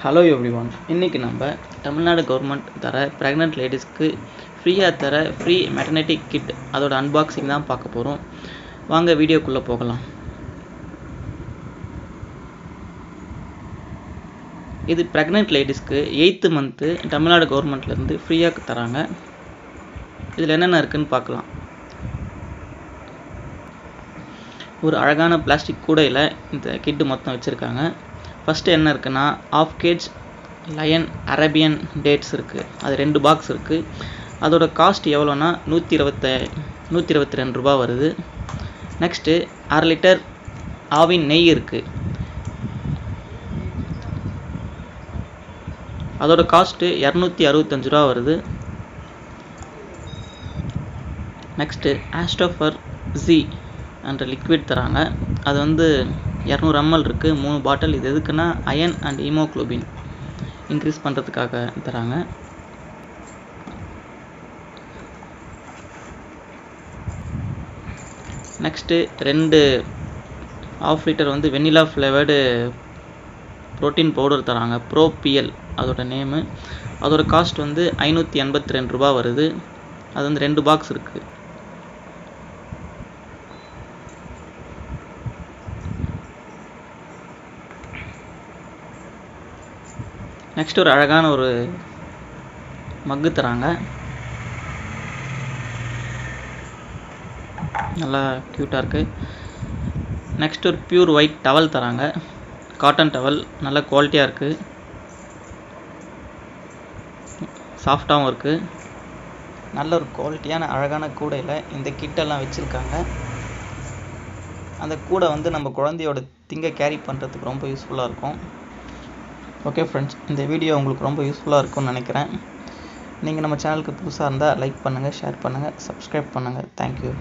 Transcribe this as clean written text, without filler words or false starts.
Hello everyone, இன்றைக்கி நம்ம Tamil Nadu government தர ப்ரெக்னென்ட் லேடிஸ்க்கு ஃப்ரீயாக தர ஃப்ரீ மெட்டர்னிட்டி கிட் அதோட அன்பாக்சிங் தான் பார்க்க போகிறோம். வாங்க வீடியோக்குள்ளே போகலாம். இது ப்ரெக்னென்ட் லேடிஸ்க்கு 8th மந்த்து தமிழ்நாடு கவர்மெண்ட்லேருந்து ஃப்ரீயாக தராங்க. இதில் என்னென்ன இருக்குதுன்னு பார்க்கலாம். ஒரு அழகான பிளாஸ்டிக் கூடையில் இந்த கிட்டு மொத்தம் வச்சுருக்காங்க. ஃபஸ்ட்டு என்ன இருக்குன்னா, 1/2 kg லயன் அரேபியன் டேட்ஸ் இருக்குது. அது 2 பாக்ஸ் இருக்குது. அதோட காஸ்ட் எவ்வளோன்னா 122 ரூபா வருது. நெக்ஸ்ட்டு 1/2 லிட்டர் ஆவின் நெய் இருக்குது. அதோட காஸ்ட்டு 265 ரூபா வருது. நெக்ஸ்ட்டு ஆஸ்டோஃபர் ஜி என்ற லிக்விட் தராங்க. அது 200 ml இருக்குது, 3 பாட்டில். இது எதுக்குன்னா அயன் அண்ட் ஹீமோக்ளோபின் இன்க்ரீஸ் பண்ணுறதுக்காக தராங்க. நெக்ஸ்ட்டு 2 1/2 லிட்டர் வெண்ணிலா ஃப்ளேவர்டு ப்ரோட்டீன் பவுடர் தராங்க. ப்ரோபிஎல் அதோட நேமு. அதோட காஸ்ட் 582 ரூபா வருது. அது 2 பாக்ஸ் இருக்குது. நெக்ஸ்ட் ஒரு அழகான ஒரு மக்கு தராங்க. நல்லா க்யூட்டாக இருக்குது. நெக்ஸ்ட் ஒரு பியூர் ஒயிட் டவல் தராங்க. காட்டன் டவல், நல்ல குவாலிட்டியாக இருக்குது, சாஃப்டாகவும் இருக்குது. நல்ல ஒரு குவாலிட்டியான அழகான கூடையில் இந்த கிட்டெல்லாம் வச்சுருக்காங்க. அந்த கூடை நம்ம குழந்தையோட திங்கை கேரி பண்ணுறதுக்கு ரொம்ப யூஸ்ஃபுல்லாக இருக்கும். ஓகே ஃப்ரெண்ட்ஸ், இந்த வீடியோ உங்களுக்கு ரொம்ப யூஸ்ஃபுல்லாக இருக்கும்னு நினைக்கிறேன். நீங்கள் நம்ம சேனலுக்கு புதுசாக இருந்தால் லைக் பண்ணுங்கள், ஷேர் பண்ணுங்கள், சப்ஸ்கிரைப் பண்ணுங்கள். தேங்க்யூ.